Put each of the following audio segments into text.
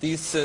30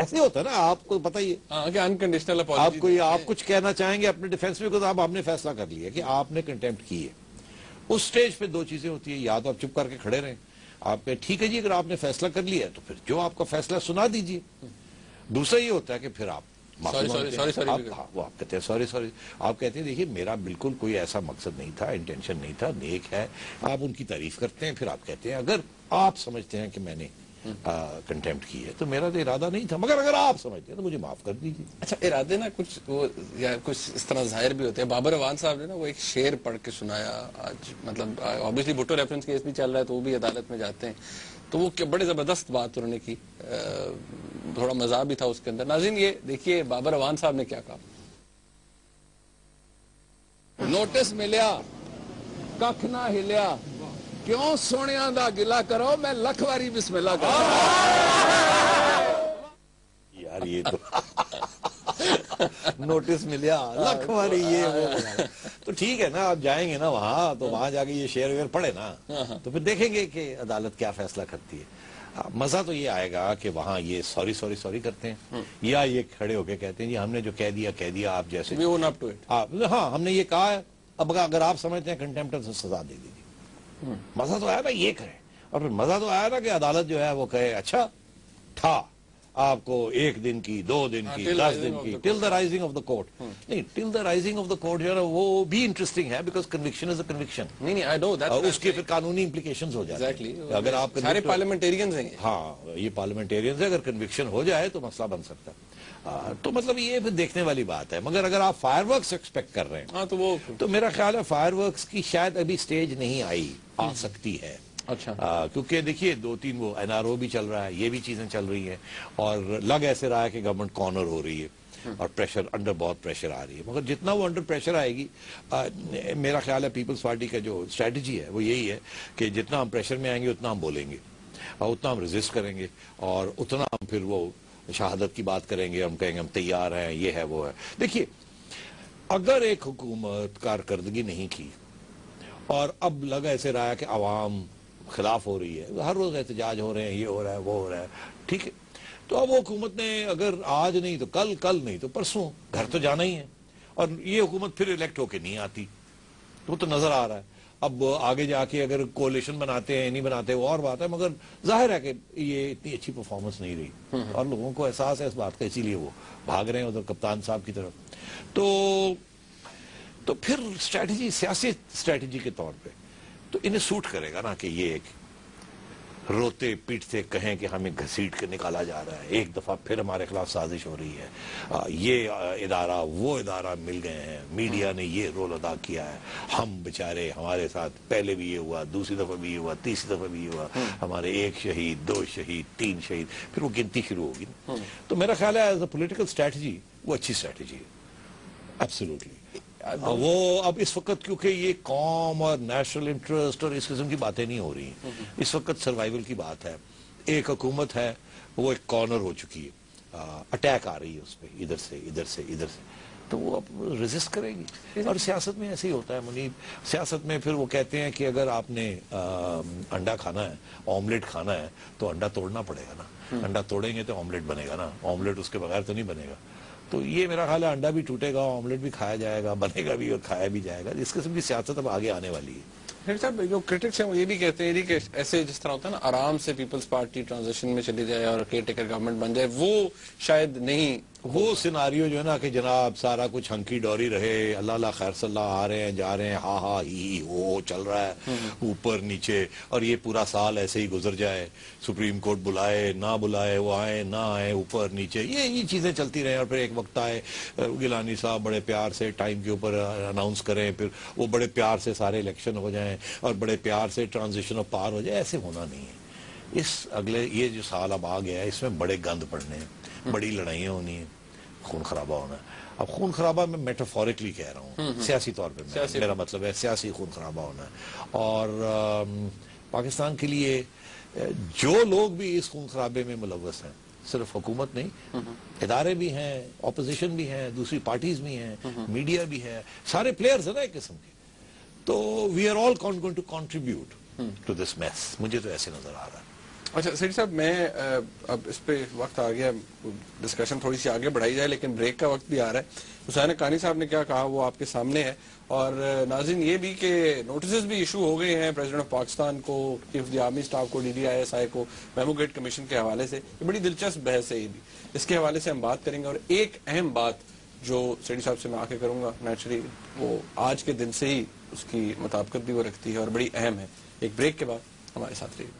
ایسے ہوتا ہے نا, آپ کو پتہ ہی ہے انکنڈیشنل آپ کچھ کہنا چاہیں گے اپنے ڈیفینس میں, آپ نے فیصلہ کر لیا کہ آپ نے کنٹیمپٹ کی ہے. اس سٹیج پہ دو چیزیں ہوتی ہیں, یا تو آپ چپ کر کے کھڑے رہیں, آپ کہیں ٹھیک ہے جی اگر آپ نے فیصلہ کر لیا ہے تو پھر جو آپ کا فیصلہ سنا دیجئے. دوسرا یہ ہوتا ہے کہ پھر آپ آپ کہتے ہیں سوری, آپ کہتے ہیں دیکھیے میرا بالکل کوئی ایسا مقصد نہیں تھا, انٹینشن نہیں تھا, نیک ہے, آپ ان کی تعریف کرتے ہیں. پھر آپ کہتے ہیں اگر آپ سمجھتے ہیں کہ میں نے کنٹیمپٹ کی ہے تو میرا تو ارادہ نہیں تھا, مگر اگر آپ سمجھتے ہیں تو مجھے معاف کر دیجیے. اچھا, ارادے نا کچھ وہ یا کچھ اس طرح ظاہر بھی ہوتے ہیں. بابر اعوان صاحب نے نا وہ ایک شعر پڑھ کے سنایا آج, مطلب obviously بھٹو ریفرنس کیس بھی چل رہا ہے تو وہ بھی عدالت میں جاتے ہیں, تو وہ بڑے زبردست بات انہوں نے کی, تھوڑا مزاح بھی تھا اس کے اندر. ناظرین یہ دیکھیے بابر اعوان صاحب نے کیا کہا. نوٹس ملیا ککھ نہ ہلیا, کیوں سونیاں دا گلا کرو, میں لکھ واری بسم اللہ کرو. یار یہ تو نوٹس ملیا لکھ واری یہ وہ, تو ٹھیک ہے نا, آپ جائیں گے نا وہاں تو وہاں جا کے یہ شعر ویر پڑھے نا تو پھر دیکھیں گے کہ عدالت کیا فیصلہ کرتی ہے. مزہ تو یہ آئے گا کہ وہاں یہ سوری کرتے ہیں, یا یہ کھڑے ہو کے کہتے ہیں جی ہم نے جو کہہ دیا آپ جیسے ہاں ہم نے یہ کہا ہے, اب اگر آپ سمجھتے ہیں کنٹیمپٹ سے سزا دے دیجیے. مزہ تو آیا نا یہ کہے, اور پھر مزہ تو آیا نا کہ عدالت جو ہے وہ کہے اچھا تھا آپ کو 1 دن کی 2 دن کی 10 دن کی till the rising of the court. نہیں, till the rising of the court جو ہے وہ بھی انٹرسٹنگ ہے, because conviction is a conviction. اس کی پھر قانونی امپلیکیشن ہو جاتی ہیں. اگر آپ سارے پارلیمنٹیرینز ہیں, ہاں یہ پارلیمنٹیرینز ہے, اگر کنوکشن ہو جائے تو مسئلہ بن سکتا ہے. تو مطلب یہ پھر دیکھنے والی بات ہے. مگر اگر آپ فائر ورکس ایکسپیکٹ کر رہے ہیں تو میرا خیال ہے فائر ورکس کی شاید ابھی سٹیج نہیں آ سکتی ہے. اچھا, کیونکہ دیکھیے 2-3 وہ NRO بھی چل رہا ہے, یہ بھی چیزیں چل رہی ہیں, اور لگ ایسے رہا ہے کہ گورنمنٹ کارنر ہو رہی ہے اور بہت پریشر آ رہی ہے. مگر جتنا وہ انڈر پریشر آئے گی, میرا خیال ہے پیپلز پارٹی کا جو اسٹریٹجی ہے وہ یہی ہے کہ جتنا ہم پریشر میں آئیں گے اتنا ہم بولیں گے, اور اتنا ہم ریزسٹ کریں گے, اور اتنا ہم پھر وہ شہادت کی بات کریں گے, ہم کہیں گے ہم تیار ہیں, یہ ہے وہ ہے. دیکھیے اگر ایک حکومت کارکردگی نہیں کی اور اب لگ ایسے رہا ہے کہ عوام خلاف ہو رہی ہے, ہر روز احتجاج ہو رہے ہیں, یہ ہو رہا ہے وہ ہو رہا ہے, ٹھیک ہے, تو اب وہ حکومت نے اگر آج نہیں تو کل نہیں تو پرسوں گھر تو جانا ہی ہے, اور یہ حکومت پھر الیکٹ ہو کے نہیں آتی, تو وہ تو نظر آ رہا ہے. اب آگے جا کے اگر کولیشن بناتے ہیں نہیں بناتے وہ اور بات ہے, مگر ظاہر ہے کہ یہ اتنی اچھی پرفارمنس نہیں رہی, اور لوگوں کو احساس ہے اس بات کا, اسی لیے وہ بھاگ رہے ہیں ادھر کپتان صاحب کی طرف. تو پھر اسٹریٹجی, سیاسی اسٹریٹجی کے طور پہ تو انہیں سوٹ کرے گا نا کہ یہ ایک روتے پیٹتے کہیں کہ ہمیں گھسیٹ کے نکالا جا رہا ہے, ایک دفعہ پھر ہمارے خلاف سازش ہو رہی ہے, یہ ادارہ وہ ادارہ مل گئے ہیں, میڈیا نے یہ رول ادا کیا ہے, ہم بےچارے ہمارے ساتھ پہلے بھی یہ ہوا, دوسری دفعہ بھی یہ ہوا, تیسری دفعہ بھی یہ ہوا, ہمارے 1 شہید 2 شہید 3 شہید, پھر وہ گنتی شروع ہوگی. تو میرا خیال ہے ایز اے پولیٹیکل اسٹریٹجی وہ اچھی اسٹریٹجی ہے, ایبسولوٹلی. وہ اب اس وقت کیونکہ یہ قوم اور نیشنل انٹرسٹ اور اس قسم کی باتیں نہیں ہو رہی ہیں, اس وقت سروائیول کی بات ہے. ایک حکومت ہے وہ ایک کارنر ہو چکی ہے, اٹیک آ رہی ہے اس پہ ادھر سے, تو وہ اب ریزسٹ کرے گی. اور سیاست میں ایسے ہی ہوتا ہے منیب, سیاست میں پھر وہ کہتے ہیں کہ اگر آپ نے انڈا کھانا ہے, آملیٹ کھانا ہے, تو انڈا توڑنا پڑے گا نا, انڈا توڑیں گے تو آملیٹ بنے گا نا, آملیٹ اس کے بغیر تو نہیں بنے گا. تو یہ میرا خیال ہے انڈا بھی ٹوٹے گا, آملیٹ بھی کھایا جائے گا, بنے گا بھی اور کھایا بھی جائے گا. اس قسم کی سیاست اب آگے آنے والی ہے. صاحب جو کرٹکس ہیں وہ یہ بھی کہتے ہیں کہ ایسے جس طرح ہوتا ہے نا آرام سے پیپلز پارٹی ٹرانزیشن میں چلی جائے اور کیئر ٹیکر گورنمنٹ بن جائے, وہ شاید نہیں, وہ سیناریو جو ہے نا کہ جناب سارا کچھ ہنکی ڈوری رہے, اللہ خیر صلی اللہ, آ رہے ہیں جا رہے ہیں, ہاں ہی ہو چل رہا ہے اوپر نیچے, اور یہ پورا سال ایسے ہی گزر جائے, سپریم کورٹ بلائے نہ بلائے, وہ آئے نہ آئے, اوپر نیچے, یہ چیزیں چلتی رہیں, اور پھر ایک وقت آئے گیلانی صاحب بڑے پیار سے ٹائم کے اوپر اناؤنس کریں, پھر وہ بڑے پیار سے سارے الیکشن ہو جائیں اور بڑے پیار سے ٹرانزیشن آف پاور ہو جائے. ایسے ہونا نہیں ہے. یہ جو سال اب آ گیا ہے اس میں بڑے گند پڑنے ہیں, بڑی لڑائیاں ہونی ہیں, خون خرابہ ہونا ہے. اب خون خرابہ میں میٹافورکلی کہہ رہا ہوں, سیاسی طور پہ میرا مطلب ہے سیاسی خون خرابہ ہونا ہے. اور پاکستان کے لیے جو لوگ بھی اس خون خرابے میں ملوث ہیں, صرف حکومت نہیں, ادارے بھی ہیں, اپوزیشن بھی ہیں, دوسری پارٹیز بھی ہیں, میڈیا بھی ہے, سارے پلیئرز ہیں نا ایک قسم کے, تو we are all going to contribute to this mess. مجھے تو ایسے نظر آ رہا ہے. اچھا سیٹھی صاحب میں اب اس پہ وقت آ گیا, ڈسکشن تھوڑی سی آگے بڑھائی جائے, لیکن بریک کا وقت بھی آ رہا ہے. حسین حقانی صاحب نے کیا کہا وہ آپ کے سامنے ہے, اور ناظرین یہ بھی کہ نوٹسز بھی ایشو ہو گئے ہیں پریزیڈنٹ آف پاکستان کو, chief of the army staff کو, DDISI کو, میمو گیٹ کمیشن کے حوالے سے. یہ بڑی دلچسپ بحث ہے, یہ بھی اس کے حوالے سے ہم بات کریں گے. اور ایک اہم بات جو سیٹھی صاحب سے میں آ کے کروں گا نیچرلی, وہ آج کے دن سے ہی اس کی مطابقت بھی وہ رکھتی ہے اور بڑی اہم ہے. ایک بریک کے بعد ہمارے ساتھ رہیے گا.